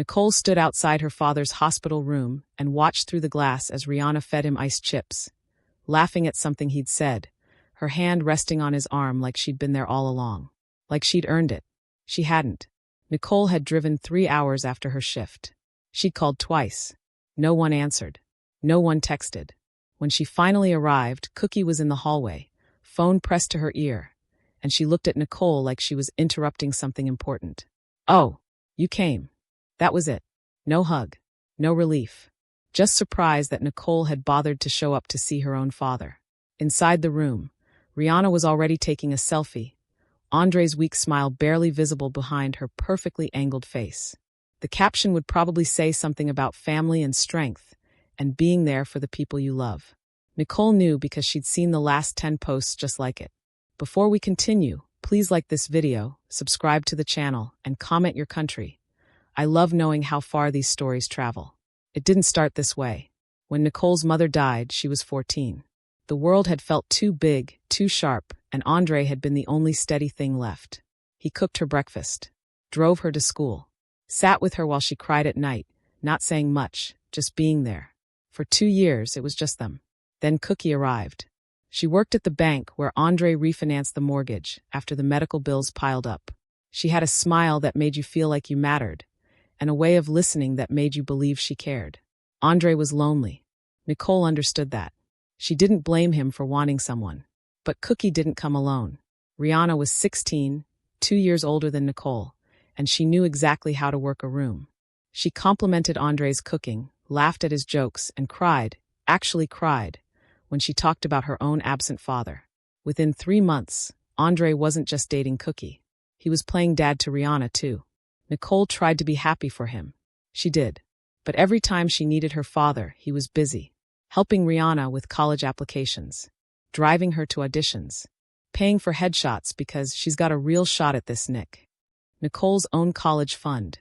Nicole stood outside her father's hospital room and watched through the glass as Rihanna fed him iced chips, laughing at something he'd said, her hand resting on his arm like she'd been there all along. Like she'd earned it. She hadn't. Nicole had driven 3 hours after her shift. She'd called twice. No one answered. No one texted. When she finally arrived, Cookie was in the hallway, phone pressed to her ear, and she looked at Nicole like she was interrupting something important. "Oh, you came." That was it. No hug. No relief. Just surprise that Nicole had bothered to show up to see her own father. Inside the room, Rihanna was already taking a selfie, Andre's weak smile barely visible behind her perfectly angled face. The caption would probably say something about family and strength, and being there for the people you love. Nicole knew because she'd seen the last 10 posts just like it. Before we continue, please like this video, subscribe to the channel, and comment your country. I love knowing how far these stories travel. It didn't start this way. When Nicole's mother died, she was 14. The world had felt too big, too sharp, and Andre had been the only steady thing left. He cooked her breakfast, drove her to school, sat with her while she cried at night, not saying much, just being there. For 2 years, it was just them. Then Cookie arrived. She worked at the bank where Andre refinanced the mortgage after the medical bills piled up. She had a smile that made you feel like you mattered, and a way of listening that made you believe she cared. Andre was lonely. Nicole understood that. She didn't blame him for wanting someone. But Cookie didn't come alone. Rihanna was 16, 2 years older than Nicole, and she knew exactly how to work a room. She complimented Andre's cooking, laughed at his jokes, and cried, actually cried, when she talked about her own absent father. Within 3 months, Andre wasn't just dating Cookie. He was playing dad to Rihanna, too. Nicole tried to be happy for him. She did. But every time she needed her father, he was busy, helping Rihanna with college applications, driving her to auditions, paying for headshots because she's got a real shot at this, Nick. Nicole's own college fund,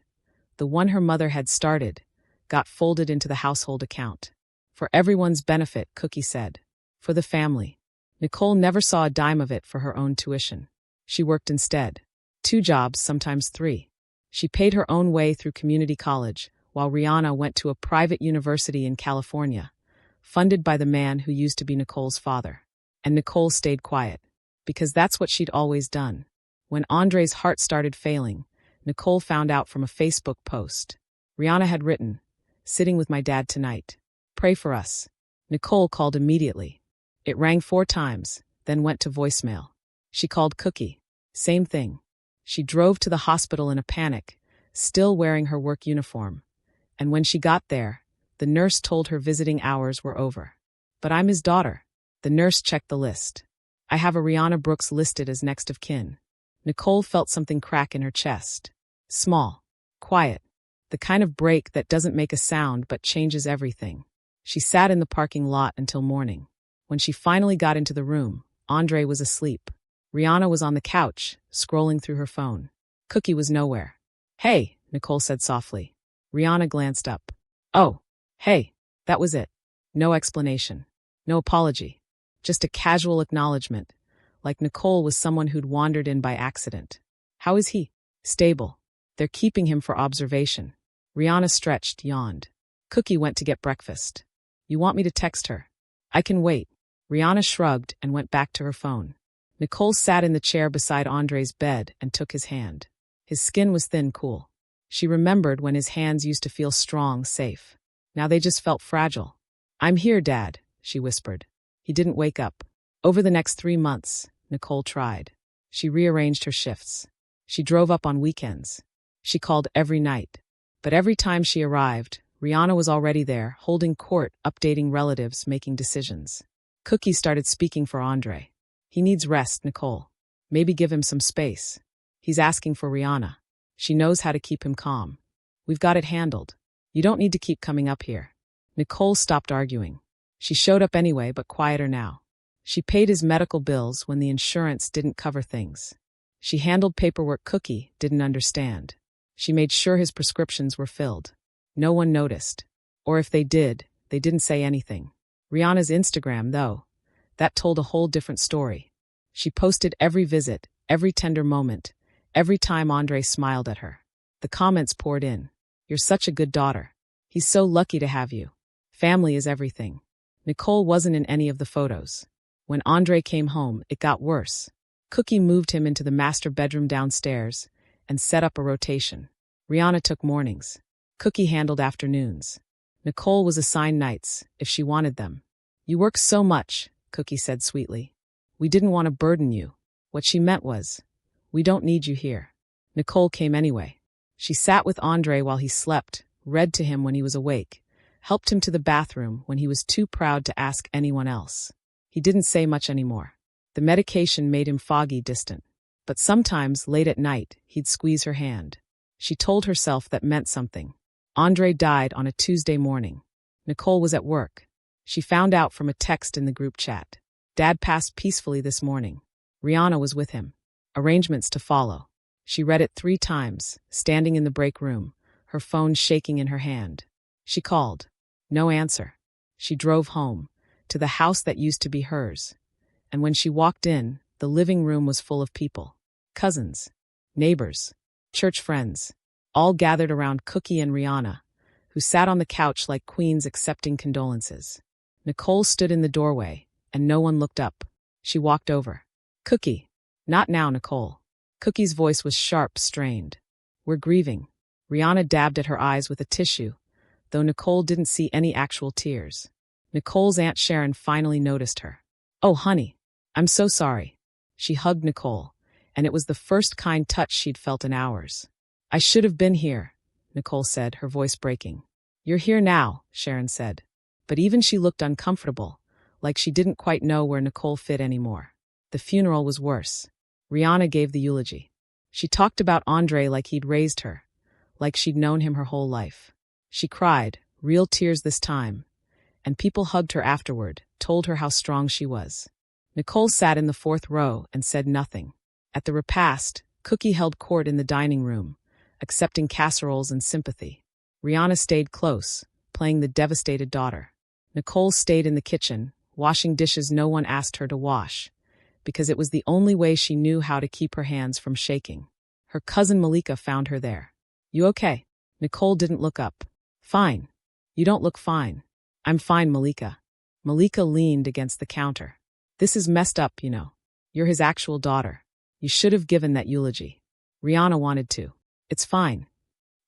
the one her mother had started, got folded into the household account. For everyone's benefit, Cookie said. For the family. Nicole never saw a dime of it for her own tuition. She worked instead. 2 jobs, sometimes 3. She paid her own way through community college, while Rihanna went to a private university in California, funded by the man who used to be Nicole's father. And Nicole stayed quiet, because that's what she'd always done. When Andre's heart started failing, Nicole found out from a Facebook post. Rihanna had written, "Sitting with my dad tonight. Pray for us." Nicole called immediately. It rang 4 times, then went to voicemail. She called Cookie. Same thing. She drove to the hospital in a panic, still wearing her work uniform. And when she got there, the nurse told her visiting hours were over. "But I'm his daughter." The nurse checked the list. "I have a Rihanna Brooks listed as next of kin." Nicole felt something crack in her chest. Small. Quiet. The kind of break that doesn't make a sound but changes everything. She sat in the parking lot until morning. When she finally got into the room, Andre was asleep. Rihanna was on the couch, scrolling through her phone. Cookie was nowhere. "Hey," Nicole said softly. Rihanna glanced up. "Oh, hey," that was it. No explanation. No apology. Just a casual acknowledgement, like Nicole was someone who'd wandered in by accident. "How is he?" "Stable. They're keeping him for observation." Rihanna stretched, yawned. Cookie went to get breakfast. "You want me to text her?" "I can wait." Rihanna shrugged and went back to her phone. Nicole sat in the chair beside Andre's bed and took his hand. His skin was thin, cool. She remembered when his hands used to feel strong, safe. Now they just felt fragile. "I'm here, Dad," she whispered. He didn't wake up. Over the next 3 months, Nicole tried. She rearranged her shifts. She drove up on weekends. She called every night. But every time she arrived, Rihanna was already there, holding court, updating relatives, making decisions. Cookie started speaking for Andre. "He needs rest, Nicole. Maybe give him some space. He's asking for Rihanna. She knows how to keep him calm. We've got it handled. You don't need to keep coming up here." Nicole stopped arguing. She showed up anyway, but quieter now. She paid his medical bills when the insurance didn't cover things. She handled paperwork Cookie didn't understand. She made sure his prescriptions were filled. No one noticed. Or if they did, they didn't say anything. Rihanna's Instagram, though, that told a whole different story. She posted every visit, every tender moment, every time Andre smiled at her. The comments poured in. You're such a good daughter. He's so lucky to have you. Family is everything. Nicole wasn't in any of the photos. When Andre came home, it got worse. Cookie moved him into the master bedroom downstairs and set up a rotation. Rihanna took mornings. Cookie handled afternoons. Nicole was assigned nights, if she wanted them. You work so much, Cookie said sweetly. We didn't want to burden you. What she meant was, we don't need you here. Nicole came anyway. She sat with Andre while he slept, read to him when he was awake, helped him to the bathroom when he was too proud to ask anyone else. He didn't say much anymore. The medication made him foggy, distant. But sometimes, late at night, he'd squeeze her hand. She told herself that meant something. Andre died on a Tuesday morning. Nicole was at work. She found out from a text in the group chat. Dad passed peacefully this morning. Rihanna was with him. Arrangements to follow. She read it 3 times, standing in the break room, her phone shaking in her hand. She called. No answer. She drove home, to the house that used to be hers. And when she walked in, the living room was full of people. Cousins, neighbors, church friends, all gathered around Cookie and Rihanna, who sat on the couch like queens accepting condolences. Nicole stood in the doorway, and no one looked up. She walked over. Cookie. Not now, Nicole. Cookie's voice was sharp, strained. We're grieving. Rihanna dabbed at her eyes with a tissue, though Nicole didn't see any actual tears. Nicole's Aunt Sharon finally noticed her. Oh, honey. I'm so sorry. She hugged Nicole, and it was the first kind touch she'd felt in hours. I should have been here, Nicole said, her voice breaking. You're here now, Sharon said. But even she looked uncomfortable, like she didn't quite know where Nicole fit anymore. The funeral was worse. Rihanna gave the eulogy. She talked about Andre like he'd raised her, like she'd known him her whole life. She cried, real tears this time, and people hugged her afterward, told her how strong she was. Nicole sat in the 4th row and said nothing. At the repast, Cookie held court in the dining room, accepting casseroles and sympathy. Rihanna stayed close, playing the devastated daughter. Nicole stayed in the kitchen, washing dishes no one asked her to wash, because it was the only way she knew how to keep her hands from shaking. Her cousin Malika found her there. You okay? Nicole didn't look up. Fine. You don't look fine. I'm fine, Malika. Malika leaned against the counter. This is messed up, you know. You're his actual daughter. You should have given that eulogy. Rihanna wanted to. It's fine.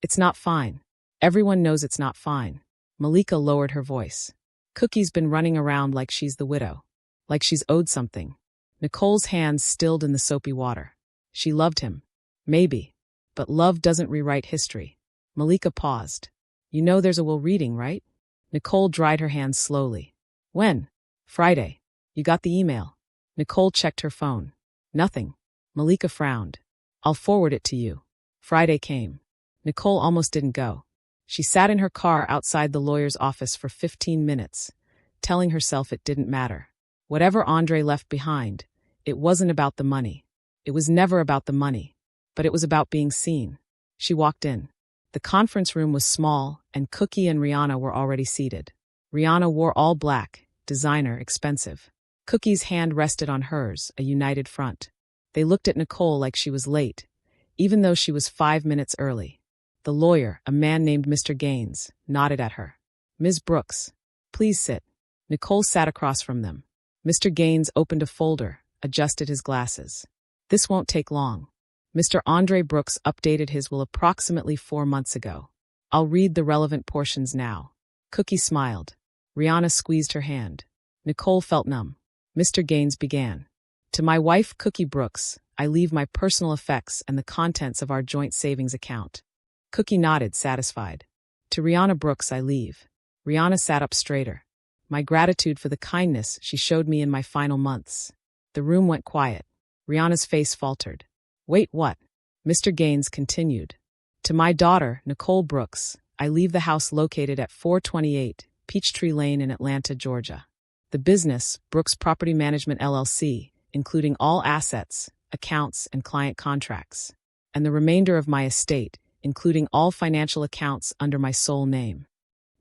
It's not fine. Everyone knows it's not fine. Malika lowered her voice. Cookie's been running around like she's the widow. Like she's owed something. Nicole's hands stilled in the soapy water. She loved him. Maybe. But love doesn't rewrite history. Malika paused. You know there's a will reading, right? Nicole dried her hands slowly. When? Friday. You got the email. Nicole checked her phone. Nothing. Malika frowned. I'll forward it to you. Friday came. Nicole almost didn't go. She sat in her car outside the lawyer's office for 15 minutes, telling herself it didn't matter. Whatever Andre left behind, it wasn't about the money. It was never about the money. But it was about being seen. She walked in. The conference room was small, and Cookie and Rihanna were already seated. Rihanna wore all black, designer, expensive. Cookie's hand rested on hers, a united front. They looked at Nicole like she was late, even though she was 5 minutes early. The lawyer, a man named Mr. Gaines, nodded at her. Ms. Brooks, please sit. Nicole sat across from them. Mr. Gaines opened a folder, adjusted his glasses. This won't take long. Mr. Andre Brooks updated his will approximately 4 months ago. I'll read the relevant portions now. Cookie smiled. Rihanna squeezed her hand. Nicole felt numb. Mr. Gaines began. To my wife, Cookie Brooks, I leave my personal effects and the contents of our joint savings account. Cookie nodded, satisfied. To Rihanna Brooks, I leave. Rihanna sat up straighter. My gratitude for the kindness she showed me in my final months. The room went quiet. Rihanna's face faltered. Wait, what? Mr. Gaines continued. To my daughter, Nicole Brooks, I leave the house located at 428 Peachtree Lane in Atlanta, Georgia. The business, Brooks Property Management LLC, including all assets, accounts, and client contracts. And the remainder of my estate, including all financial accounts under my sole name.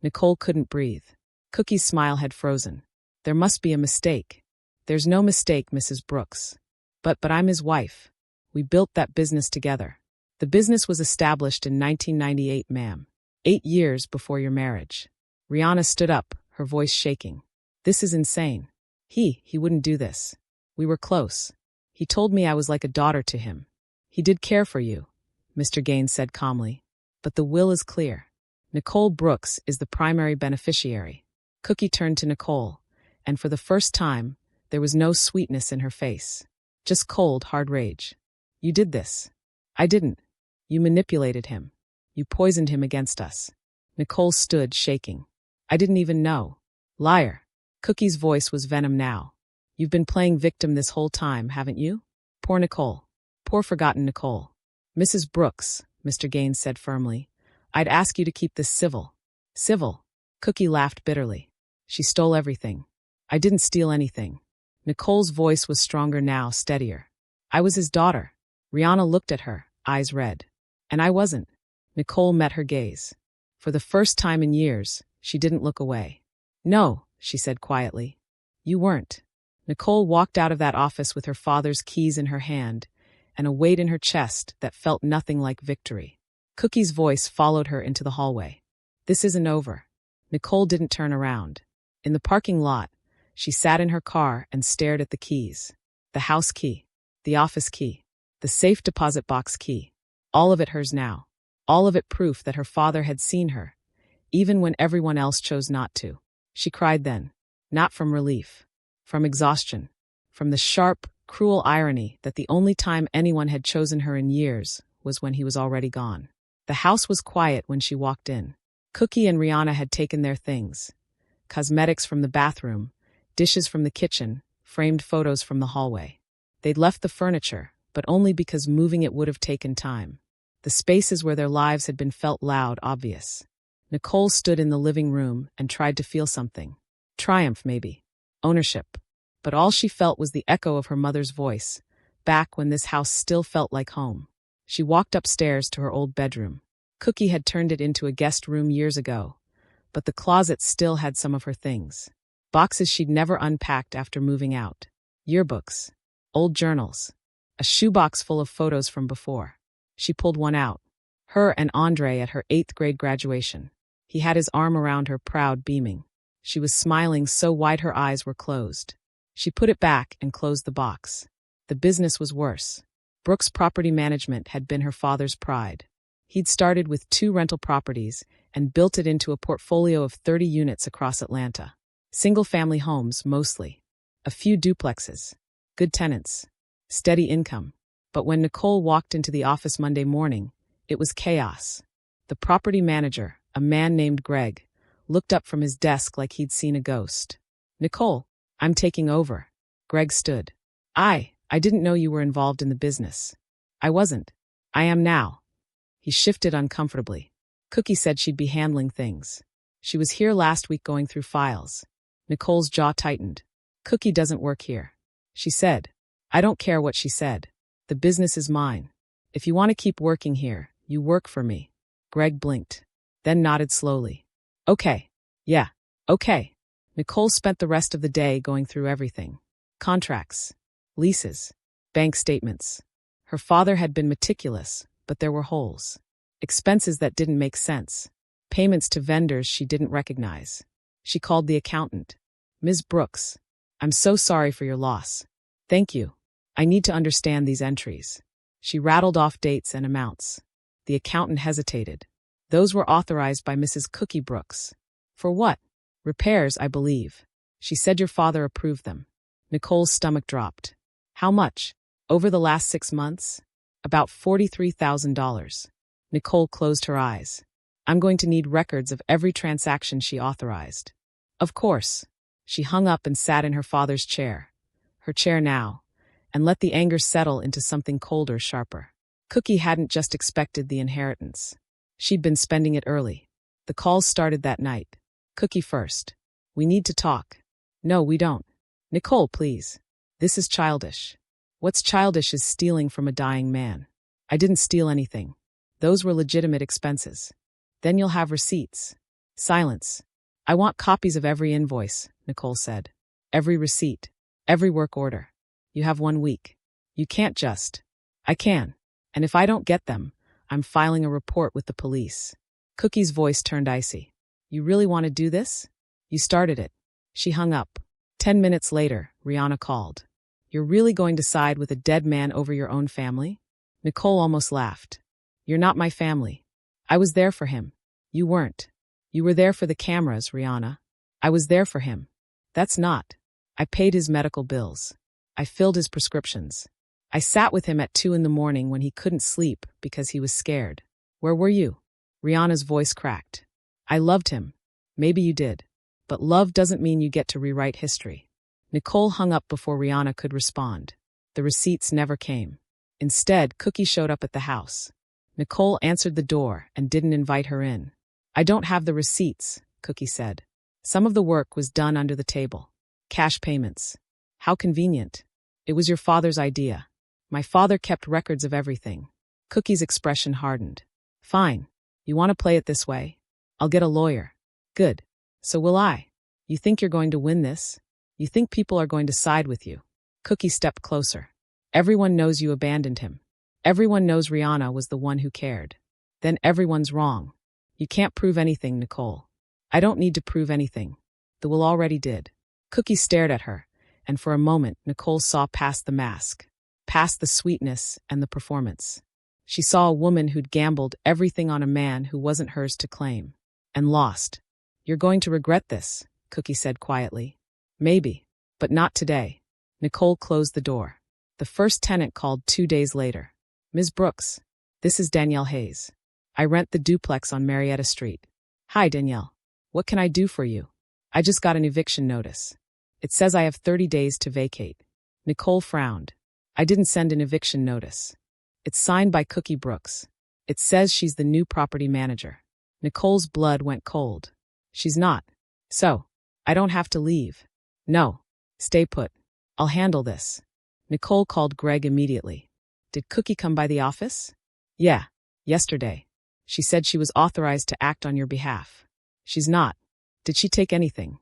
Nicole couldn't breathe. Cookie's smile had frozen. There must be a mistake. There's no mistake, Mrs. Brooks. But I'm his wife. We built that business together. The business was established in 1998, ma'am. 8 years before your marriage. Rihanna stood up, her voice shaking. This is insane. He wouldn't do this. We were close. He told me I was like a daughter to him. He did care for you, Mr. Gaines said calmly. But the will is clear. Nicole Brooks is the primary beneficiary. Cookie turned to Nicole, and for the first time, there was no sweetness in her face. Just cold, hard rage. You did this. I didn't. You manipulated him. You poisoned him against us. Nicole stood, shaking. I didn't even know. Liar. Cookie's voice was venom now. You've been playing victim this whole time, haven't you? Poor Nicole. Poor forgotten Nicole. Mrs. Brooks, Mr. Gaines said firmly, I'd ask you to keep this civil. Civil? Cookie laughed bitterly. She stole everything. I didn't steal anything. Nicole's voice was stronger now, steadier. I was his daughter. Rihanna looked at her, eyes red. And I wasn't. Nicole met her gaze. For the first time in years, she didn't look away. No, she said quietly. You weren't. Nicole walked out of that office with her father's keys in her hand and a weight in her chest that felt nothing like victory. Cookie's voice followed her into the hallway. This isn't over. Nicole didn't turn around. In the parking lot, she sat in her car and stared at the keys. The house key, the office key, the safe deposit box key. All of it hers now. All of it proof that her father had seen her, even when everyone else chose not to. She cried then, not from relief, from exhaustion, from the sharp, cruel irony that the only time anyone had chosen her in years was when he was already gone. The house was quiet when she walked in. Cookie and Rihanna had taken their things. Cosmetics from the bathroom, dishes from the kitchen, framed photos from the hallway. They'd left the furniture, but only because moving it would have taken time. The spaces where their lives had been felt loud, obvious. Nicole stood in the living room and tried to feel something. Triumph, maybe. Ownership. But all she felt was the echo of her mother's voice, back when this house still felt like home. She walked upstairs to her old bedroom. Cookie had turned it into a guest room years ago, but the closet still had some of her things. Boxes she'd never unpacked after moving out. Yearbooks. Old journals. A shoebox full of photos from before. She pulled one out. Her and Andre at her 8th grade graduation. He had his arm around her, proud, beaming. She was smiling so wide her eyes were closed. She put it back and closed the box. The business was worse. Brooks Property Management had been her father's pride. He'd started with 2 rental properties and built it into a portfolio of 30 units across Atlanta. Single-family homes, mostly. A few duplexes. Good tenants. Steady income. But when Nicole walked into the office Monday morning, it was chaos. The property manager, a man named Greg, looked up from his desk like he'd seen a ghost. Nicole, I'm taking over. Greg stood. I didn't know you were involved in the business. I wasn't. I am now. He shifted uncomfortably. Cookie said she'd be handling things. She was here last week going through files. Nicole's jaw tightened. Cookie doesn't work here. She said. I don't care what she said. The business is mine. If you want to keep working here, you work for me. Greg blinked, then nodded slowly. Okay. Yeah. Okay. Nicole spent the rest of the day going through everything. Contracts. Leases. Bank statements. Her father had been meticulous, but there were holes. Expenses that didn't make sense. Payments to vendors she didn't recognize. She called the accountant. Ms. Brooks, I'm so sorry for your loss. Thank you. I need to understand these entries. She rattled off dates and amounts. The accountant hesitated. Those were authorized by Mrs. Cookie Brooks. For what? Repairs, I believe. She said your father approved them. Nicole's stomach dropped. How much? Over the last 6 months? About $43,000. Nicole closed her eyes. I'm going to need records of every transaction she authorized. Of course. She hung up and sat in her father's chair. Her chair now. And let the anger settle into something colder, sharper. Cookie hadn't just expected the inheritance. She'd been spending it early. The calls started that night. Cookie first. We need to talk. No, we don't. Nicole, please. This is childish. What's childish is stealing from a dying man. I didn't steal anything. Those were legitimate expenses. Then you'll have receipts. Silence. I want copies of every invoice, Nicole said. Every receipt. Every work order. You have 1 week. You can't just. I can. And if I don't get them, I'm filing a report with the police. Cookie's voice turned icy. You really want to do this? You started it. She hung up. 10 minutes later, Rihanna called. You're really going to side with a dead man over your own family? Nicole almost laughed. You're not my family. I was there for him. You weren't. You were there for the cameras, Rihanna. I was there for him. That's not. I paid his medical bills. I filled his prescriptions. I sat with him at 2 in the morning when he couldn't sleep because he was scared. Where were you? Rihanna's voice cracked. I loved him. Maybe you did. But love doesn't mean you get to rewrite history. Nicole hung up before Rihanna could respond. The receipts never came. Instead, Cookie showed up at the house. Nicole answered the door and didn't invite her in. I don't have the receipts, Cookie said. Some of the work was done under the table. Cash payments. How convenient. It was your father's idea. My father kept records of everything. Cookie's expression hardened. Fine. You want to play it this way? I'll get a lawyer. Good. So will I. You think you're going to win this? You think people are going to side with you? Cookie stepped closer. Everyone knows you abandoned him. Everyone knows Rihanna was the one who cared. Then everyone's wrong. You can't prove anything, Nicole. I don't need to prove anything. The will already did. Cookie stared at her, and for a moment Nicole saw past the mask, past the sweetness and the performance. She saw a woman who'd gambled everything on a man who wasn't hers to claim. And lost. You're going to regret this, Cookie said quietly. Maybe, but not today. Nicole closed the door. The first tenant called 2 days later. Ms. Brooks, this is Danielle Hayes. I rent the duplex on Marietta Street. Hi, Danielle. What can I do for you? I just got an eviction notice. It says I have 30 days to vacate. Nicole frowned. I didn't send an eviction notice. It's signed by Cookie Brooks. It says she's the new property manager. Nicole's blood went cold. She's not. So, I don't have to leave. No. Stay put. I'll handle this. Nicole called Greg immediately. Did Cookie come by the office? Yeah. Yesterday. She said she was authorized to act on your behalf. She's not. Did she take anything?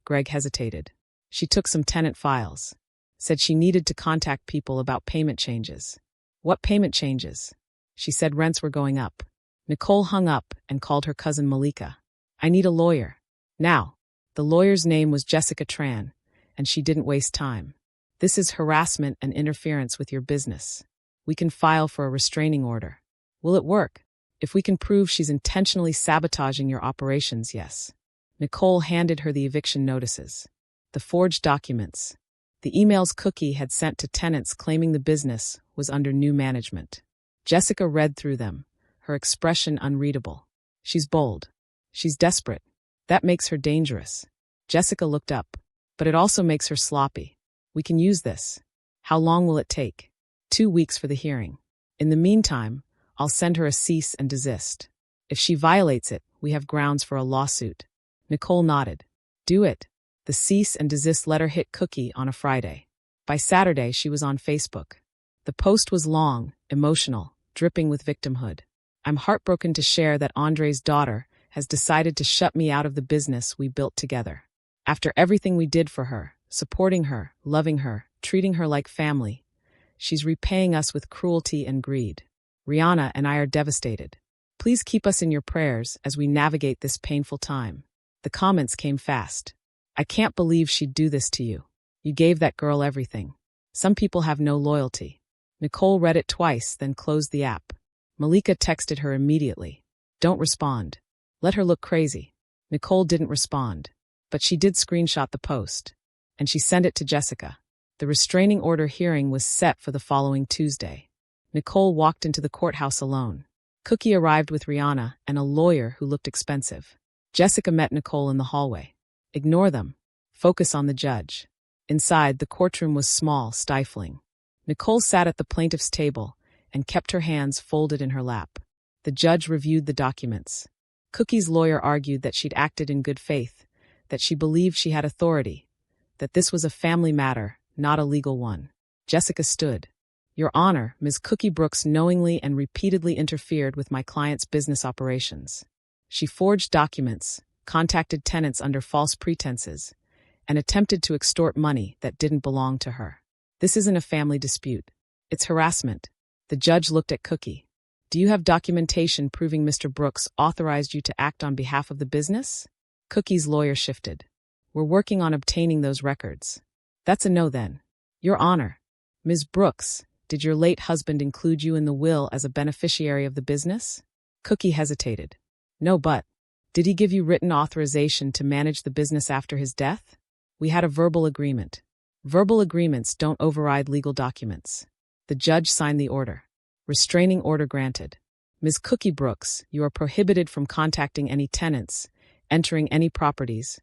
Greg hesitated. She took some tenant files. Said she needed to contact people about payment changes. What payment changes? She said rents were going up. Nicole hung up and called her cousin Malika. I need a lawyer. Now. The lawyer's name was Jessica Tran, and she didn't waste time. This is harassment and interference with your business. We can file for a restraining order. Will it work? If we can prove she's intentionally sabotaging your operations, yes. Nicole handed her the eviction notices. The forged documents. The emails Cookie had sent to tenants claiming the business was under new management. Jessica read through them, her expression unreadable. She's bold. She's desperate. That makes her dangerous. Jessica looked up. But it also makes her sloppy. We can use this. How long will it take? 2 weeks for the hearing. In the meantime, I'll send her a cease and desist. If she violates it, we have grounds for a lawsuit. Nicole nodded. Do it. The cease and desist letter hit Cookie on a Friday. By Saturday, she was on Facebook. The post was long, emotional, dripping with victimhood. I'm heartbroken to share that Andre's daughter has decided to shut me out of the business we built together. After everything we did for her, supporting her, loving her, treating her like family, she's repaying us with cruelty and greed. Rihanna and I are devastated. Please keep us in your prayers as we navigate this painful time. The comments came fast. I can't believe she'd do this to you. You gave that girl everything. Some people have no loyalty. Nicole read it twice, then closed the app. Malika texted her immediately. Don't respond. Let her look crazy. Nicole didn't respond. But she did screenshot the post. And she sent it to Jessica. The restraining order hearing was set for the following Tuesday. Nicole walked into the courthouse alone. Cookie arrived with Rihanna and a lawyer who looked expensive. Jessica met Nicole in the hallway. Ignore them. Focus on the judge. Inside, the courtroom was small, stifling. Nicole sat at the plaintiff's table and kept her hands folded in her lap. The judge reviewed the documents. Cookie's lawyer argued that she'd acted in good faith, that she believed she had authority, that this was a family matter, not a legal one. Jessica stood. Your Honor, Ms. Cookie Brooks knowingly and repeatedly interfered with my client's business operations. She forged documents, contacted tenants under false pretenses, and attempted to extort money that didn't belong to her. This isn't a family dispute. It's harassment. The judge looked at Cookie. Do you have documentation proving Mr. Brooks authorized you to act on behalf of the business? Cookie's lawyer shifted. We're working on obtaining those records. That's a no then. Your Honor. Ms. Brooks, did your late husband include you in the will as a beneficiary of the business? Cookie hesitated. No, but did he give you written authorization to manage the business after his death? We had a verbal agreement. Verbal agreements don't override legal documents. The judge signed the order. Restraining order granted. Ms. Cookie Brooks, you are prohibited from contacting any tenants, entering any properties,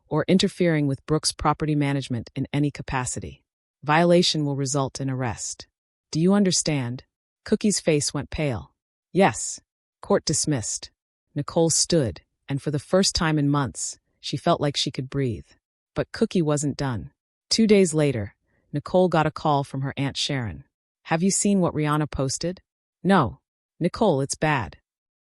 or interfering with Brooks property management in any capacity. Violation will result in arrest. Do you understand? Cookie's face went pale. Yes. Court dismissed. Nicole stood, and for the first time in months, she felt like she could breathe. But Cookie wasn't done. 2 days later, Nicole got a call from her Aunt Sharon. Have you seen what Rihanna posted? No. Nicole, it's bad.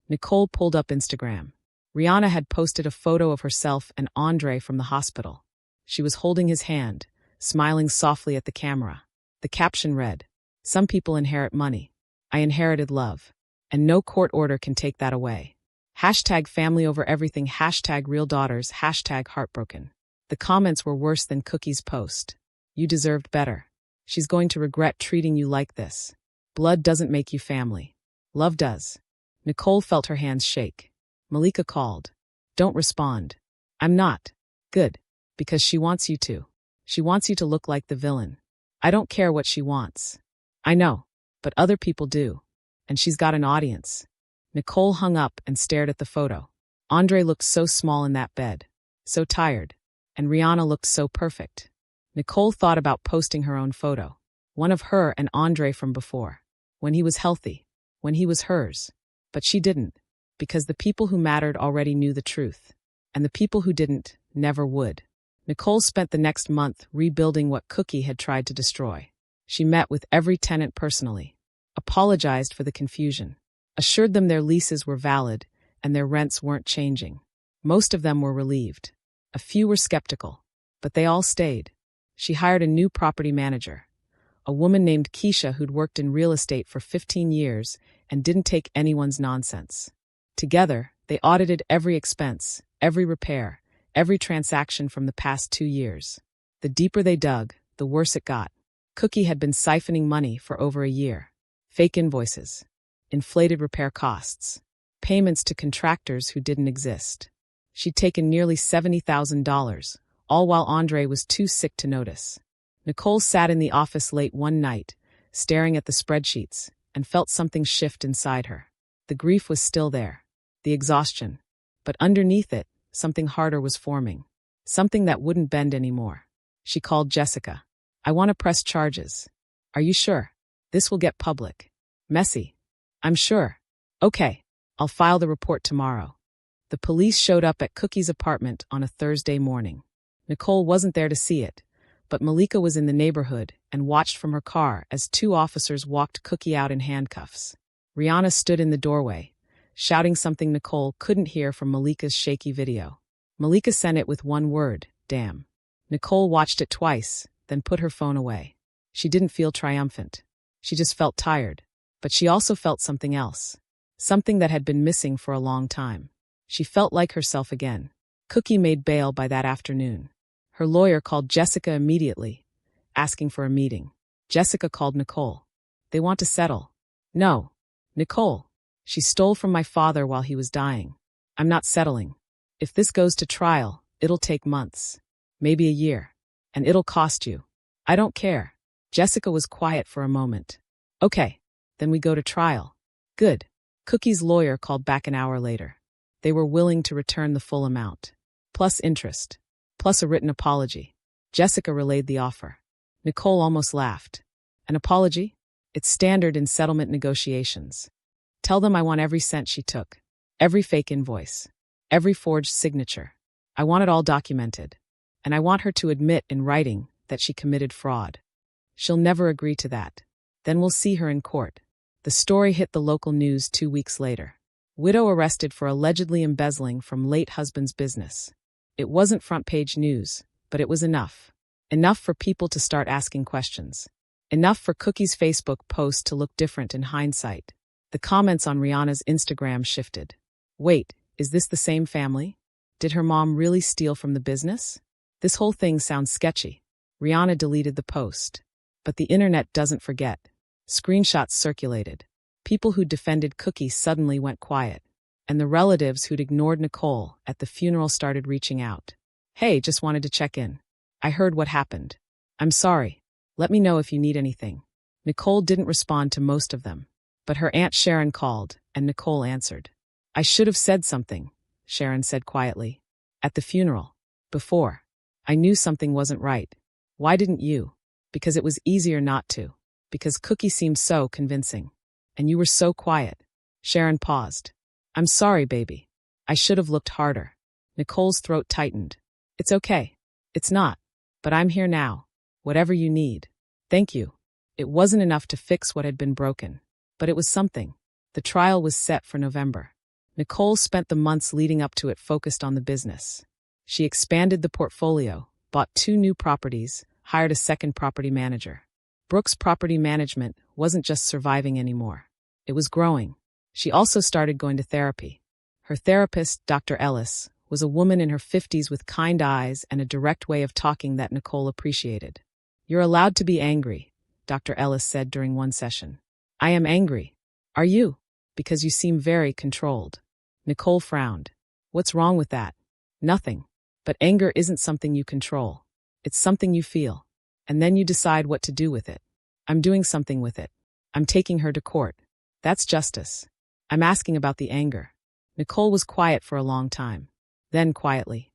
Nicole pulled up Instagram. Rihanna had posted a photo of herself and Andre from the hospital. She was holding his hand, smiling softly at the camera. The caption read, "Some people inherit money. I inherited love. And no court order can take that away. Hashtag family over everything, hashtag real daughters, hashtag heartbroken." The comments were worse than Cookie's post. You deserved better. She's going to regret treating you like this. Blood doesn't make you family. Love does. Nicole felt her hands shake. Malika called. Don't respond. I'm not. Good. Because she wants you to. She wants you to look like the villain. I don't care what she wants. I know. But other people do. And she's got an audience. Nicole hung up and stared at the photo. Andre looked so small in that bed. So tired. And Rihanna looked so perfect. Nicole thought about posting her own photo. One of her and Andre from before. When he was healthy. When he was hers. But she didn't. Because the people who mattered already knew the truth. And the people who didn't, never would. Nicole spent the next month rebuilding what Cookie had tried to destroy. She met with every tenant personally. Apologized for the confusion. Assured them their leases were valid and their rents weren't changing. Most of them were relieved. A few were skeptical. But they all stayed. She hired a new property manager. A woman named Keisha who'd worked in real estate for 15 years and didn't take anyone's nonsense. Together, they audited every expense, every repair, every transaction from the past 2 years. The deeper they dug, the worse it got. Cookie had been siphoning money for over a year. Fake invoices. Inflated repair costs. Payments to contractors who didn't exist. She'd taken nearly $70,000, all while Andre was too sick to notice. Nicole sat in the office late one night, staring at the spreadsheets, and felt something shift inside her. The grief was still there. The exhaustion. But underneath it, something harder was forming. Something that wouldn't bend anymore. She called Jessica. I want to press charges. Are you sure? This will get public. Messy. I'm sure. Okay. I'll file the report tomorrow. The police showed up at Cookie's apartment on a Thursday morning. Nicole wasn't there to see it, but Malika was in the neighborhood and watched from her car as 2 officers walked Cookie out in handcuffs. Rihanna stood in the doorway, shouting something Nicole couldn't hear from Malika's shaky video. Malika sent it with one word, damn. Nicole watched it twice, then put her phone away. She didn't feel triumphant. She just felt tired. But she also felt something else. Something that had been missing for a long time. She felt like herself again. Cookie made bail by that afternoon. Her lawyer called Jessica immediately, asking for a meeting. Jessica called Nicole. They want to settle. No. Nicole. She stole from my father while he was dying. I'm not settling. If this goes to trial, it'll take months. Maybe a year. And it'll cost you. I don't care. Jessica was quiet for a moment. Okay. Then we go to trial. Good. Cookie's lawyer called back an hour later. They were willing to return the full amount. Plus interest. Plus a written apology. Jessica relayed the offer. Nicole almost laughed. An apology? It's standard in settlement negotiations. Tell them I want every cent she took. Every fake invoice. Every forged signature. I want it all documented. And I want her to admit in writing that she committed fraud. She'll never agree to that. Then we'll see her in court. The story hit the local news 2 weeks later. Widow arrested for allegedly embezzling from late husband's business. It wasn't front-page news, but it was enough. Enough for people to start asking questions. Enough for Cookie's Facebook post to look different in hindsight. The comments on Rihanna's Instagram shifted. Wait, is this the same family? Did her mom really steal from the business? This whole thing sounds sketchy. Rihanna deleted the post. But the internet doesn't forget. Screenshots circulated. People who defended Cookie suddenly went quiet. And the relatives who'd ignored Nicole at the funeral started reaching out. Hey, just wanted to check in. I heard what happened. I'm sorry. Let me know if you need anything. Nicole didn't respond to most of them. But her Aunt Sharon called, and Nicole answered. I should have said something, Sharon said quietly. At the funeral. Before. I knew something wasn't right. Why didn't you? Because it was easier not to. Because Cookie seemed so convincing. And you were so quiet. Sharon paused. I'm sorry, baby. I should have looked harder. Nicole's throat tightened. It's okay. It's not. But I'm here now. Whatever you need. Thank you. It wasn't enough to fix what had been broken. But it was something. The trial was set for November. Nicole spent the months leading up to it focused on the business. She expanded the portfolio, bought 2 new properties, hired a second property manager. Brooks' property management wasn't just surviving anymore. It was growing. She also started going to therapy. Her therapist, Dr. Ellis, was a woman in her 50s with kind eyes and a direct way of talking that Nicole appreciated. You're allowed to be angry, Dr. Ellis said during one session. I am angry. Are you? Because you seem very controlled. Nicole frowned. What's wrong with that? Nothing. But anger isn't something you control. It's something you feel. And then you decide what to do with it. I'm doing something with it. I'm taking her to court. That's justice. I'm asking about the anger. Nicole was quiet for a long time. Then quietly.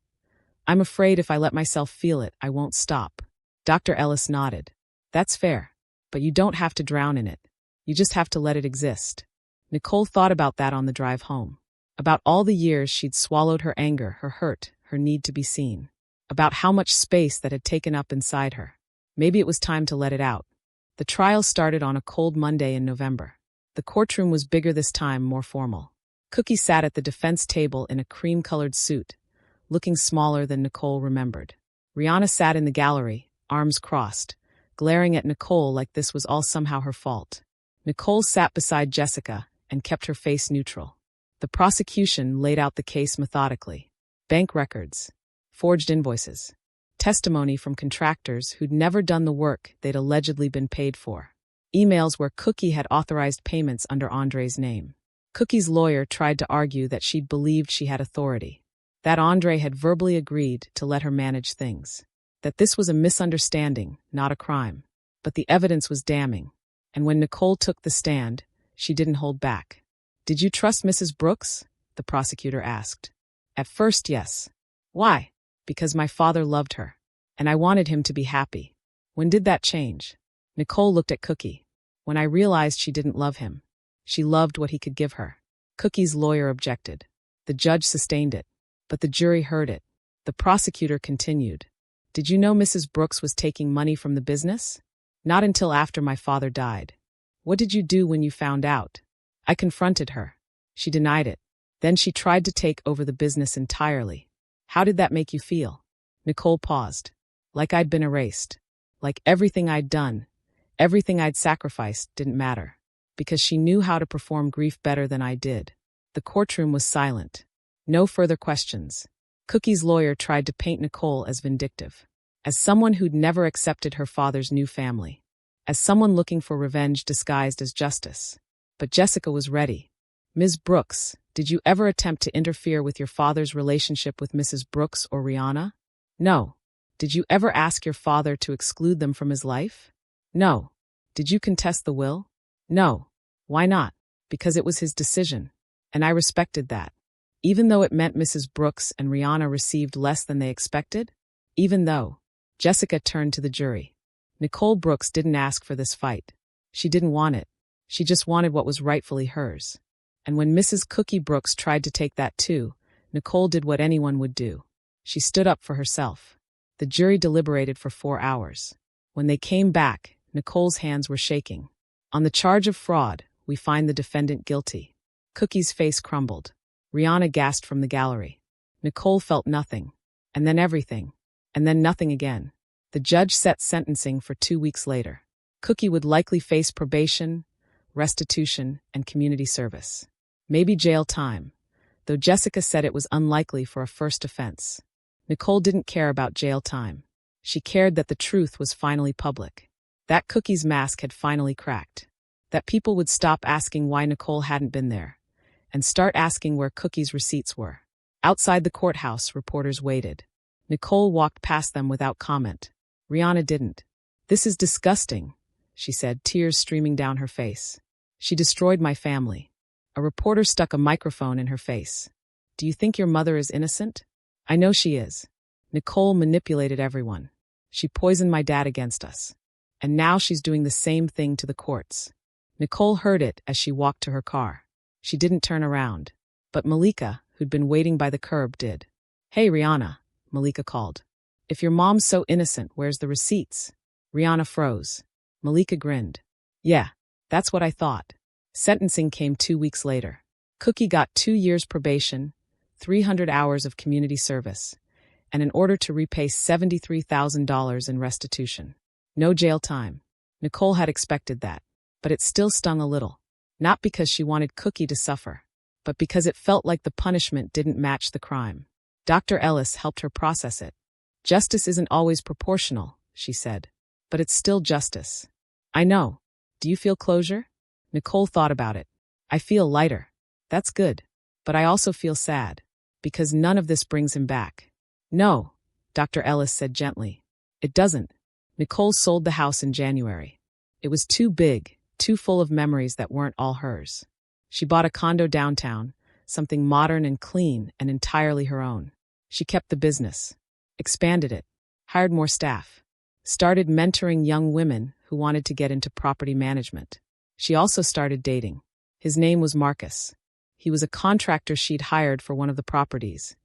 I'm afraid if I let myself feel it, I won't stop. Dr. Ellis nodded. That's fair. But you don't have to drown in it. You just have to let it exist. Nicole thought about that on the drive home. About all the years she'd swallowed her anger, her hurt, her need to be seen. About how much space that had taken up inside her. Maybe it was time to let it out. The trial started on a cold Monday in November. The courtroom was bigger this time, more formal. Cookie sat at the defense table in a cream-colored suit, looking smaller than Nicole remembered. Rihanna sat in the gallery, arms crossed, glaring at Nicole like this was all somehow her fault. Nicole sat beside Jessica and kept her face neutral. The prosecution laid out the case methodically. Bank records, forged invoices, testimony from contractors who'd never done the work they'd allegedly been paid for. Emails where Cookie had authorized payments under Andre's name. Cookie's lawyer tried to argue that she'd believed she had authority, that Andre had verbally agreed to let her manage things, that this was a misunderstanding, not a crime. But the evidence was damning, and when Nicole took the stand, she didn't hold back. Did you trust Mrs. Brooks? The prosecutor asked. At first, yes. Why? Because my father loved her, and I wanted him to be happy. When did that change? Nicole looked at Cookie. When I realized she didn't love him. She loved what he could give her. Cookie's lawyer objected. The judge sustained it. But the jury heard it. The prosecutor continued. Did you know Mrs. Brooks was taking money from the business? Not until after my father died. What did you do when you found out? I confronted her. She denied it. Then she tried to take over the business entirely. How did that make you feel? Nicole paused. Like I'd been erased. Like everything I'd done, everything I'd sacrificed didn't matter. Because she knew how to perform grief better than I did. The courtroom was silent. No further questions. Cookie's lawyer tried to paint Nicole as vindictive. As someone who'd never accepted her father's new family. As someone looking for revenge disguised as justice. But Jessica was ready. Ms. Brooks, did you ever attempt to interfere with your father's relationship with Mrs. Brooks or Rihanna? No. Did you ever ask your father to exclude them from his life? No. Did you contest the will? No. Why not? Because it was his decision. And I respected that. Even though it meant Mrs. Brooks and Rihanna received less than they expected? Even though. Jessica turned to the jury. Nicole Brooks didn't ask for this fight. She didn't want it. She just wanted what was rightfully hers. And when Mrs. Cookie Brooks tried to take that too, Nicole did what anyone would do. She stood up for herself. The jury deliberated for 4 hours. When they came back, Nicole's hands were shaking. On the charge of fraud, we find the defendant guilty. Cookie's face crumbled. Rihanna gasped from the gallery. Nicole felt nothing. And then everything. And then nothing again. The judge set sentencing for 2 weeks later. Cookie would likely face probation, restitution, and community service. Maybe jail time, though Jessica said it was unlikely for a first offense. Nicole didn't care about jail time. She cared that the truth was finally public. That Cookie's mask had finally cracked. That people would stop asking why Nicole hadn't been there, and start asking where Cookie's receipts were. Outside the courthouse, reporters waited. Nicole walked past them without comment. Rihanna didn't. "This is disgusting," she said, tears streaming down her face. "She destroyed my family." A reporter stuck a microphone in her face. "Do you think your mother is innocent?" "I know she is. Nicole manipulated everyone. She poisoned my dad against us. And now she's doing the same thing to the courts." Nicole heard it as she walked to her car. She didn't turn around. But Malika, who'd been waiting by the curb, did. "Hey, Rihanna," Malika called. "If your mom's so innocent, where's the receipts?" Rihanna froze. Malika grinned. "Yeah, that's what I thought." Sentencing came 2 weeks later. Cookie got 2 years probation, 300 hours of community service, and an order to repay $73,000 in restitution. No jail time. Nicole had expected that, but it still stung a little. Not because she wanted Cookie to suffer, but because it felt like the punishment didn't match the crime. Dr. Ellis helped her process it. "Justice isn't always proportional," she said, "but it's still justice." "I know. Do you feel closure?" Nicole thought about it. "I feel lighter." "That's good. But I also feel sad. Because none of this brings him back." "No," Dr. Ellis said gently. "It doesn't." Nicole sold the house in January. It was too big, too full of memories that weren't all hers. She bought a condo downtown, something modern and clean and entirely her own. She kept the business, expanded it, hired more staff, started mentoring young women who wanted to get into property management. She also started dating. His name was Marcus. He was a contractor she'd hired for one of the properties,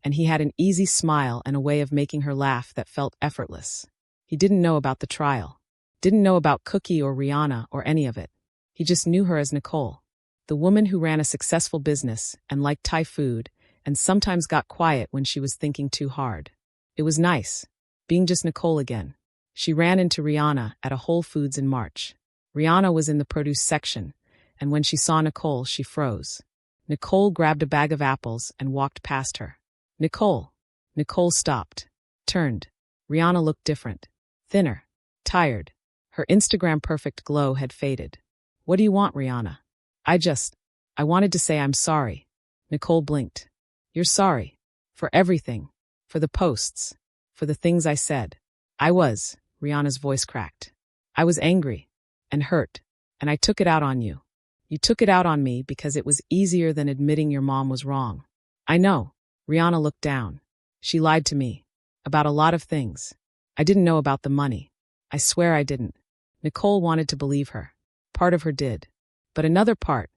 and he had an easy smile and a way of making her laugh that felt effortless. He didn't know about the trial, didn't know about Cookie or Rihanna or any of it. He just knew her as Nicole, the woman who ran a successful business and liked Thai food and sometimes got quiet when she was thinking too hard. It was nice, being just Nicole again. She ran into Rihanna at a Whole Foods in March. Rihanna was in the produce section, and when she saw Nicole, she froze. Nicole grabbed a bag of apples and walked past her. "Nicole." Nicole stopped, turned. Rihanna looked different, thinner, tired. Her Instagram-perfect glow had faded. "What do you want, Rihanna?" I wanted to say I'm sorry." Nicole blinked. "You're sorry. For everything. For the posts. For the things I said." "I was," Rihanna's voice cracked. "I was angry. And hurt. And I took it out on you. You took it out on me because it was easier than admitting your mom was wrong." "I know." Rihanna looked down. "She lied to me. About a lot of things. I didn't know about the money. I swear I didn't." Nicole wanted to believe her. Part of her did. But another part,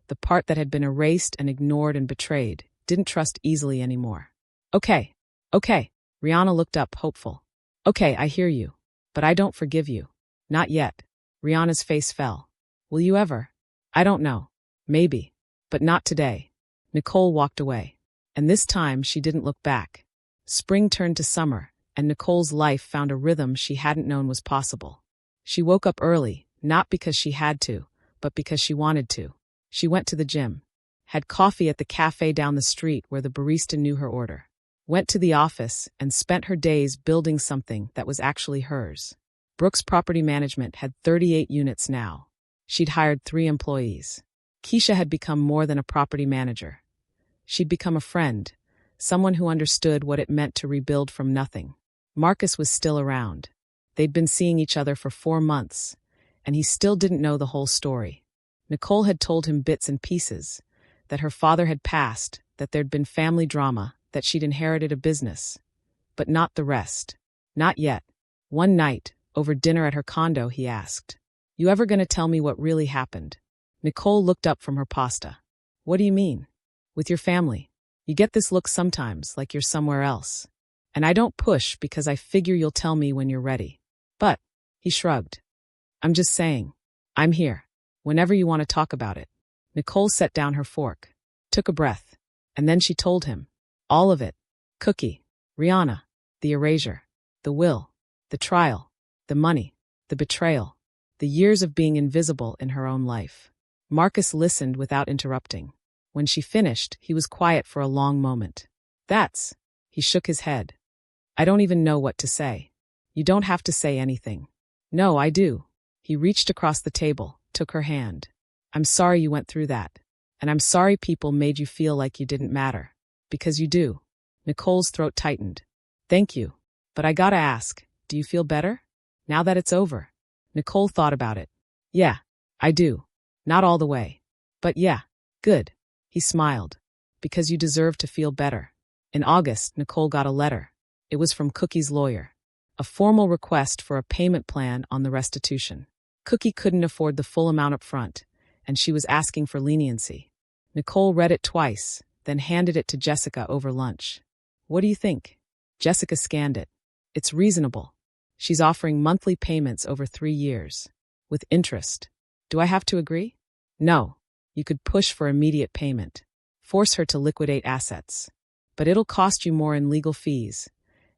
the part that had been erased and ignored and betrayed, didn't trust easily anymore. Okay. Rihanna looked up, hopeful. "Okay, I hear you. But I don't forgive you. Not yet." Rihanna's face fell. "Will you ever?" "I don't know. Maybe. But not today." Nicole walked away. And this time she didn't look back. Spring turned to summer, and Nicole's life found a rhythm she hadn't known was possible. She woke up early, not because she had to, but because she wanted to. She went to the gym, had coffee at the cafe down the street where the barista knew her order, went to the office and spent her days building something that was actually hers. Brooks Property Management had 38 units now. She'd hired 3 employees. Keisha had become more than a property manager. She'd become a friend, someone who understood what it meant to rebuild from nothing. Marcus was still around. They'd been seeing each other for 4 months, and he still didn't know the whole story. Nicole had told him bits and pieces, that her father had passed, that there'd been family drama, that she'd inherited a business. But not the rest. Not yet. One night, over dinner at her condo, he asked, "You ever gonna tell me what really happened?" Nicole looked up from her pasta. "What do you mean?" "With your family. You get this look sometimes, like you're somewhere else. And I don't push because I figure you'll tell me when you're ready." "But," he shrugged. "I'm just saying. I'm here. Whenever you want to talk about it." Nicole set down her fork, took a breath, and then she told him. All of it. Cookie, Rihanna, the erasure, the will, the trial, the money, the betrayal. the years of being invisible in her own life. Marcus listened without interrupting. When she finished, he was quiet for a long moment. He shook his head. I don't even know what to say. You don't have to say anything. No, I do. He reached across the table, took her hand. I'm sorry you went through that. And I'm sorry people made you feel like you didn't matter. Because you do. Nicole's throat tightened. Thank you. But I gotta ask, do you feel better? Now that it's over? Nicole thought about it. Yeah, I do. Not all the way. But yeah, good. He smiled. Because you deserve to feel better. In August, Nicole got a letter. It was from Cookie's lawyer. A formal request for a payment plan on the restitution. Cookie couldn't afford the full amount up front, and she was asking for leniency. Nicole read it twice, then handed it to Jessica over lunch. What do you think? Jessica scanned it. It's reasonable. She's offering monthly payments over 3 years. With interest. Do I have to agree? No. You could push for immediate payment. Force her to liquidate assets. But it'll cost you more in legal fees,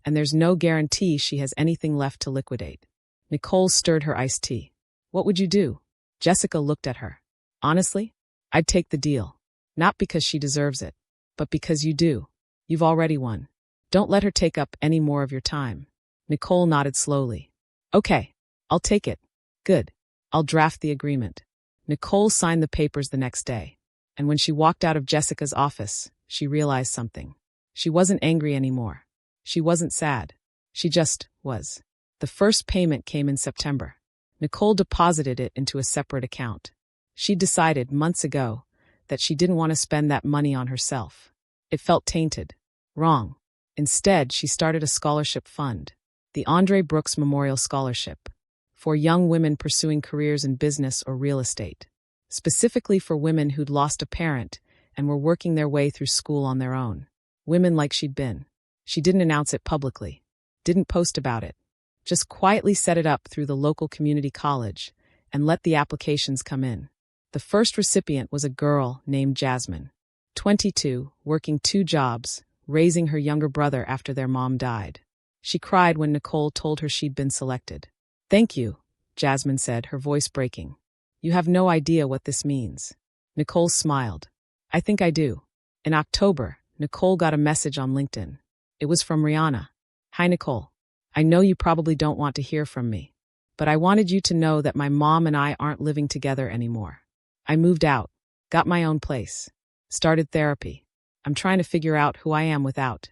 and there's no guarantee she has anything left to liquidate. Nicole stirred her iced tea. What would you do? Jessica looked at her. Honestly, I'd take the deal. Not because she deserves it, but because you do. You've already won. Don't let her take up any more of your time. Nicole nodded slowly. Okay, I'll take it. Good. I'll draft the agreement. Nicole signed the papers the next day, and when she walked out of Jessica's office, she realized something. She wasn't angry anymore. She wasn't sad. She just was. The first payment came in September. Nicole deposited it into a separate account. She decided months ago that she didn't want to spend that money on herself. It felt tainted. Wrong. Instead, she started a scholarship fund, the Andre Brooks Memorial Scholarship, for young women pursuing careers in business or real estate, specifically for women who'd lost a parent and were working their way through school on their own. Women like she'd been. She didn't announce it publicly, didn't post about it, just quietly set it up through the local community college and let the applications come in. The first recipient was a girl named Jasmine, 22, working 2 jobs, raising her younger brother after their mom died. She cried when Nicole told her she'd been selected. Thank you, Jasmine said, her voice breaking. You have no idea what this means. Nicole smiled. I think I do. In October, Nicole got a message on LinkedIn. It was from Rihanna. Hi, Nicole. I know you probably don't want to hear from me, but I wanted you to know that my mom and I aren't living together anymore. I moved out, got my own place, started therapy. I'm trying to figure out who I am without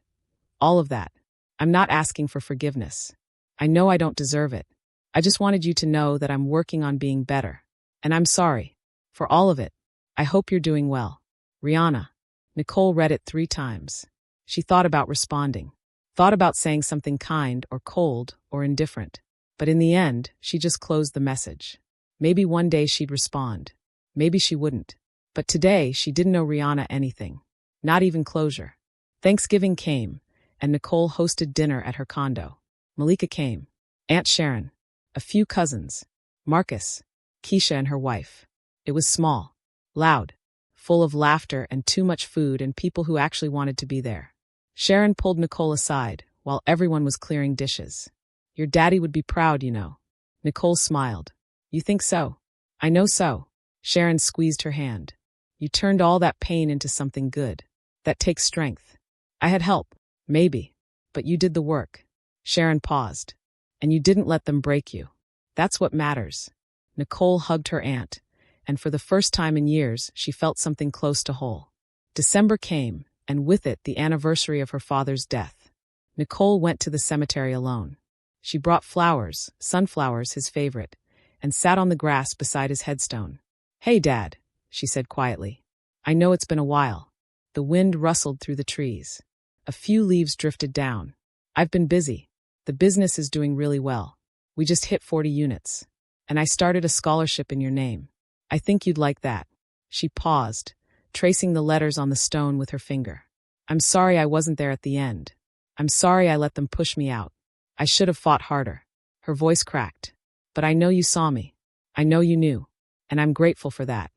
all of that. I'm not asking for forgiveness. I know I don't deserve it. I just wanted you to know that I'm working on being better. And I'm sorry for all of it. I hope you're doing well. Rihanna. Nicole read it 3 times. She thought about responding, thought about saying something kind or cold or indifferent. But in the end, she just closed the message. Maybe one day she'd respond. Maybe she wouldn't. But today, she didn't owe Rihanna anything. Not even closure. Thanksgiving came, and Nicole hosted dinner at her condo. Malika came. Aunt Sharon. A few cousins. Marcus. Keisha and her wife. It was small. Loud. Full of laughter and too much food and people who actually wanted to be there. Sharon pulled Nicole aside while everyone was clearing dishes. Your daddy would be proud, you know. Nicole smiled. You think so? I know so. Sharon squeezed her hand. You turned all that pain into something good. That takes strength. I had help, maybe, but you did the work. Sharon paused. And you didn't let them break you. That's what matters. Nicole hugged her aunt, and for the first time in years, she felt something close to whole. December came, and with it the anniversary of her father's death. Nicole went to the cemetery alone. She brought flowers, sunflowers his favorite, and sat on the grass beside his headstone. Hey, Dad, she said quietly. I know it's been a while. The wind rustled through the trees. A few leaves drifted down. I've been busy. The business is doing really well. We just hit 40 units. And I started a scholarship in your name. I think you'd like that. She paused, tracing the letters on the stone with her finger. I'm sorry I wasn't there at the end. I'm sorry I let them push me out. I should have fought harder. Her voice cracked. But I know you saw me. I know you knew. And I'm grateful for that.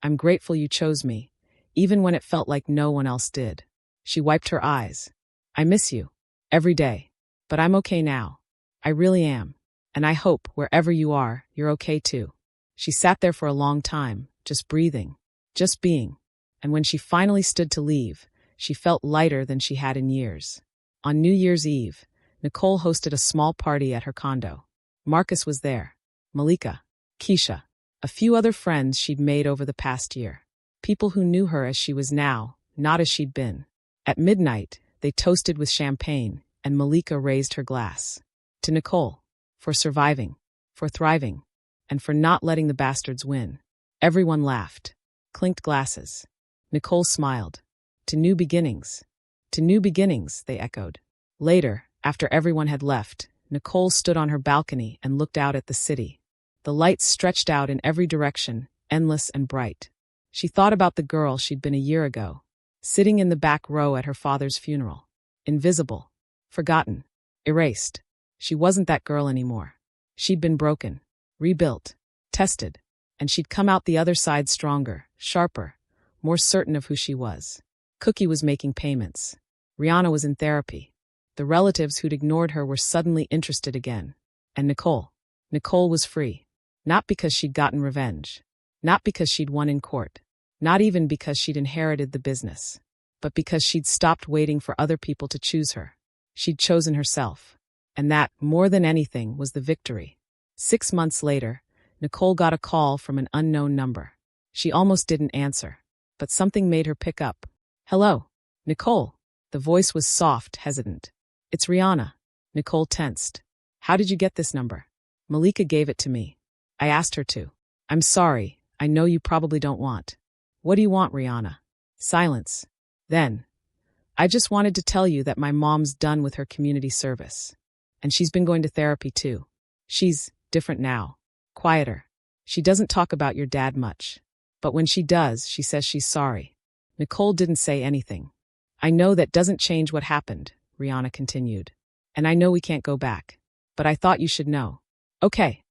I'm grateful you chose me, even when it felt like no one else did. She wiped her eyes. I miss you. Every day. But I'm okay now. I really am. And I hope, wherever you are, you're okay too. She sat there for a long time, just breathing, just being. And when she finally stood to leave, she felt lighter than she had in years. On New Year's Eve, Nicole hosted a small party at her condo. Marcus was there, Malika, Keisha, a few other friends she'd made over the past year. People who knew her as she was now, not as she'd been. At midnight, they toasted with champagne, and Malika raised her glass. To Nicole, for surviving, for thriving, and for not letting the bastards win. Everyone laughed, clinked glasses. Nicole smiled. To new beginnings. To new beginnings, they echoed. Later, after everyone had left, Nicole stood on her balcony and looked out at the city. The lights stretched out in every direction, endless and bright. She thought about the girl she'd been a year ago, sitting in the back row at her father's funeral. Invisible, forgotten, erased. She wasn't that girl anymore. She'd been broken, rebuilt, tested, and she'd come out the other side stronger, sharper, more certain of who she was. Cookie was making payments. Rihanna was in therapy. The relatives who'd ignored her were suddenly interested again. And Nicole was free. Not because she'd gotten revenge. Not because she'd won in court. Not even because she'd inherited the business. But because she'd stopped waiting for other people to choose her. She'd chosen herself. And that, more than anything, was the victory. 6 months later, Nicole got a call from an unknown number. She almost didn't answer, but something made her pick up. Hello, Nicole. The voice was soft, hesitant. It's Rihanna. Nicole tensed. How did you get this number? Malika gave it to me. I asked her to. I'm sorry, I know you probably don't want. What do you want, Rihanna? Silence. Then, I just wanted to tell you that my mom's done with her community service. And she's been going to therapy too. She's different now. Quieter. She doesn't talk about your dad much. But when she does, she says she's sorry. Nicole didn't say anything. I know that doesn't change what happened, Rihanna continued. And I know we can't go back. But I thought you should know. Okay.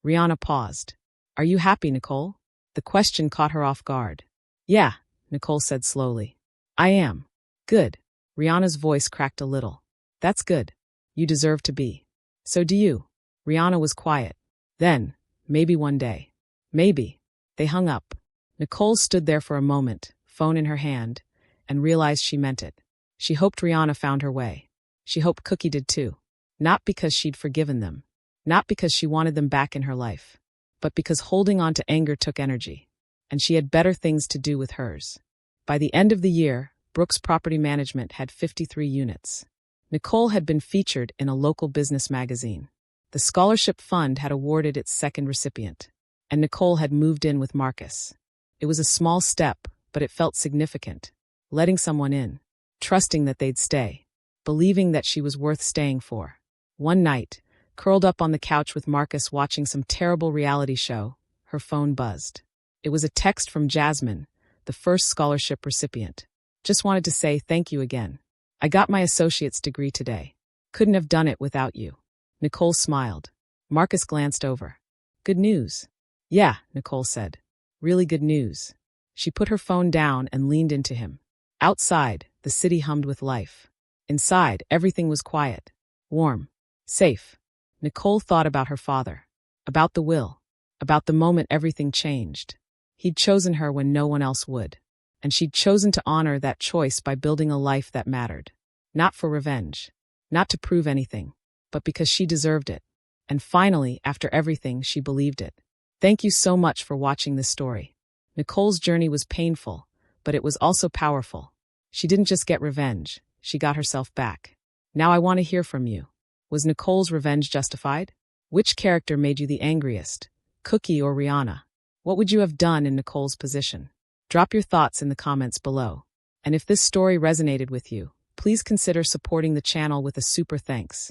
Rihanna paused. Are you happy, Nicole? The question caught her off guard. Yeah, Nicole said slowly. I am. Good. Rihanna's voice cracked a little. That's good. You deserve to be. So do you. Rihanna was quiet. Then, maybe one day. Maybe. They hung up. Nicole stood there for a moment, phone in her hand, and realized she meant it. She hoped Rihanna found her way. She hoped Cookie did too. Not because she'd forgiven them. Not because she wanted them back in her life. But because holding on to anger took energy. And she had better things to do with hers. By the end of the year, Brooks Property Management had 53 units. Nicole had been featured in a local business magazine. The scholarship fund had awarded its second recipient. And Nicole had moved in with Marcus. It was a small step, but it felt significant. Letting someone in. Trusting that they'd stay. Believing that she was worth staying for. One night, curled up on the couch with Marcus watching some terrible reality show, her phone buzzed. It was a text from Jasmine, the first scholarship recipient. Just wanted to say thank you again. I got my associate's degree today. Couldn't have done it without you. Nicole smiled. Marcus glanced over. Good news. Yeah, Nicole said. Really good news. She put her phone down and leaned into him. Outside, the city hummed with life. Inside, everything was quiet. Warm. Safe. Nicole thought about her father. About the will. About the moment everything changed. He'd chosen her when no one else would. And she'd chosen to honor that choice by building a life that mattered. Not for revenge. Not to prove anything. But because she deserved it. And finally, after everything, she believed it. Thank you so much for watching this story. Nicole's journey was painful, but it was also powerful. She didn't just get revenge, she got herself back. Now I want to hear from you. Was Nicole's revenge justified? Which character made you the angriest? Cookie or Rihanna? What would you have done in Nicole's position? Drop your thoughts in the comments below. And if this story resonated with you, please consider supporting the channel with a super thanks.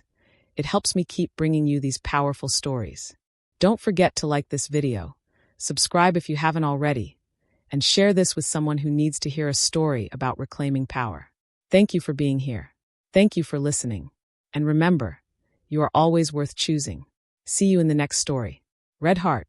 It helps me keep bringing you these powerful stories. Don't forget to like this video, subscribe if you haven't already, and share this with someone who needs to hear a story about reclaiming power. Thank you for being here. Thank you for listening. And remember, you are always worth choosing. See you in the next story. Red Heart.